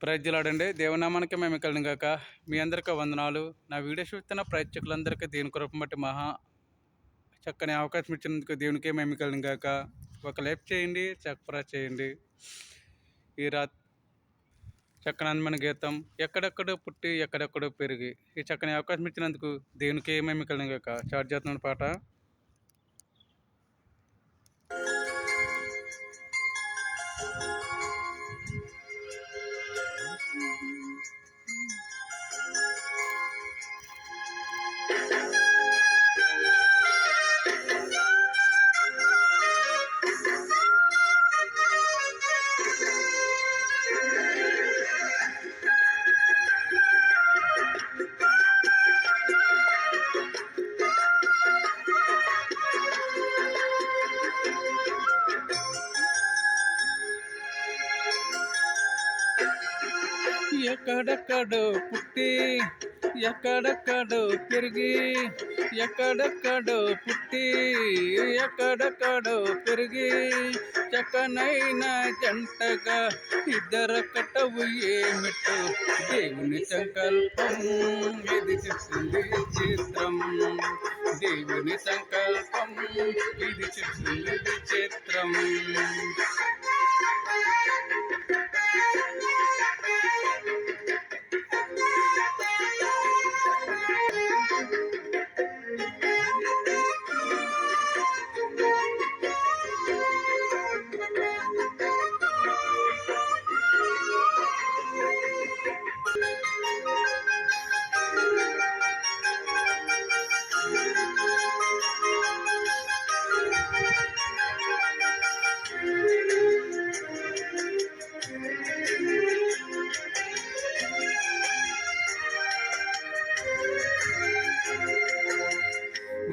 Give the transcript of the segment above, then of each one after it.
ప్రజలాడండి దేవునామానికి మేము కలిగిన గాక. మీ అందరికీ వందనాలు. నా వీడియో చూస్తున్న ప్రేక్షకులందరికీ దేవుని కృప బట్టి మహా చక్కని అవకాశం ఇచ్చినందుకు దేవునికే మేము కలిగిన గాక. ఒక లైక్ చేయండి, సబ్స్క్రైబ్ చేయండి. ఈ చక్కని అందమైన గీతం ఎక్కడెక్కడో పుట్టి ఎక్కడెక్కడో పెరిగి ఈ చక్కని అవకాశం ఇచ్చినందుకు దేవునికే మేము కలిగిన గాక. స్టార్ట్ చేస్తున్నాను పాట. ఎక్కడెక్కడో పుట్టి ఎక్కడెక్కడో పెరిగి ఎక్కడెక్కడో పుట్టి ఎక్కడెక్కడో పెరిగి చక్కనైన జంటగా ఇద్దరొక్కటవు ఏమిటో దేవుని సంకల్పం ఇది చెప్తుంది చిత్రం. దేవుని సంకల్పం ఇది చెప్తుంది చిత్రం.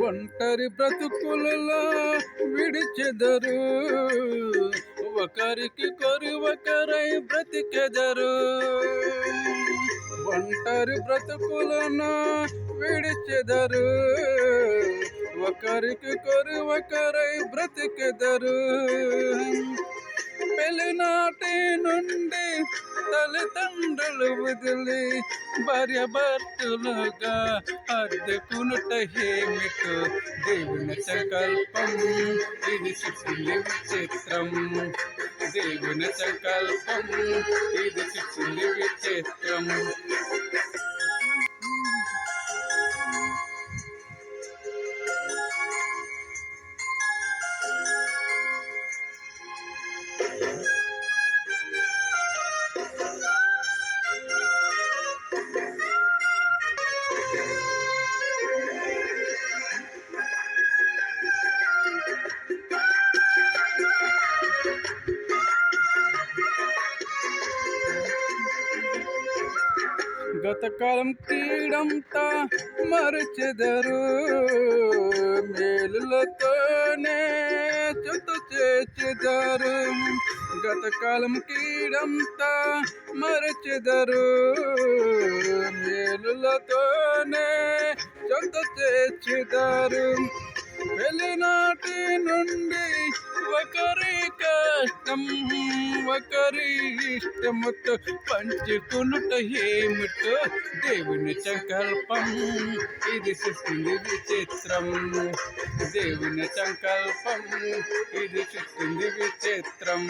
ఒంటరి బ్రతుకులలో విడిచెదరు, ఒకరికి ఒకరై బ్రతికెదరు. ఒంటరి బ్రతుకులను విడిచెదరు, ఒకరికి ఒకరై బ్రతికెదరు. పెళ్లినాటి నుండి తల్లిదండ్రులు వదిలి భార్య భర్తలుగా అద్దెకునుట ఏమిటో దేవుని సంకల్పం ఇది చెప్తుంది విచిత్రం. దేవుని సంకల్పం ఇది చెప్తుంది విచిత్రం. గతకాలం కీడంతా మరచెదరు, మేలులతోనే చుట్టు చేచెదరు. గతకాలం కీడంతా మరచెదరు, మేలులతోనే చుట్టు చేచెదరు. పెళ్లినాటి నుండి ఒకరి కష్టం ఒకరి ఇష్టముతో పంచుకునుట ఏమిటో దేవుని సంకల్పం ఇది సృష్టింది విచిత్రం. దేవుని సంకల్పం ఇది సృష్టింది విచిత్రం.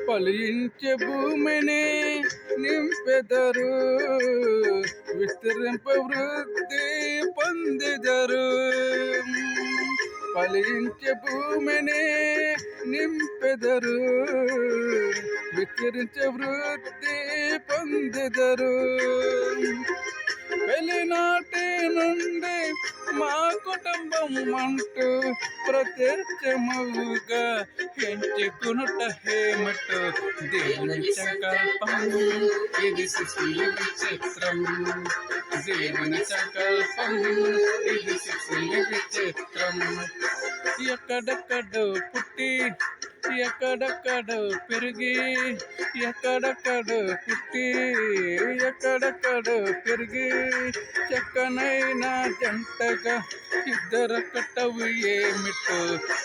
ఫలించే భూమిని నింపెదరు, విస్తరింప వృద్ధి పొందెదరు. ఫలించే భూమిని నింపెదరు, విస్తరించే వృద్ధి పొందెదరు. పెళ్లినాటి నుండి మా కుటుంబం అంటూ ప్రత్యక్షముగా ఎంచుకునుట హేమటు దేవుని సంకల్పం ఇది సృష్టి విచిత్రం దేవుని సంకల్పం ఇది సృష్టి విచిత్రం ఎక్కడెక్కడో పుట్టి ఎక్కడెక్కడో పెరిగి ఎక్కడెక్కడో పుట్టి ఎక్కడెక్కడో పెరిగి చక్కనైన జంటగా ఇద్దరొక్కటవు ఏమిటో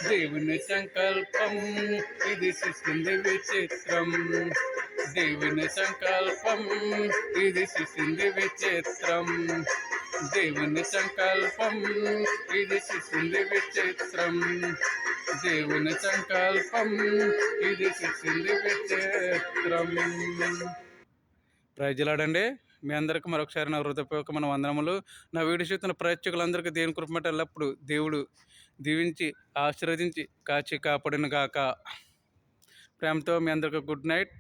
దేవుని సంకల్పం ఇది సృష్టింది విచిత్రం దేవుని సంకల్పం ఇది సృష్టింది విచిత్రం దేవుని సంకల్పం ఇది సృష్టింది విచిత్రం దేవుని సంకల్పం ఇది సృష్టింది విచిత్రం. ప్రజలాడండి మీ అందరికీ మరొకసారి నా హృదయపూర్వకమైన వందనములు. నా వీడియో చూస్తున్న ప్రేక్షకులందరికీ దేవుని కృప ఎల్లప్పుడు దేవుడు దీవించి ఆశీర్వదించి కాచి కాపాడును గాక. ప్రేమతో మీ అందరికీ గుడ్ నైట్.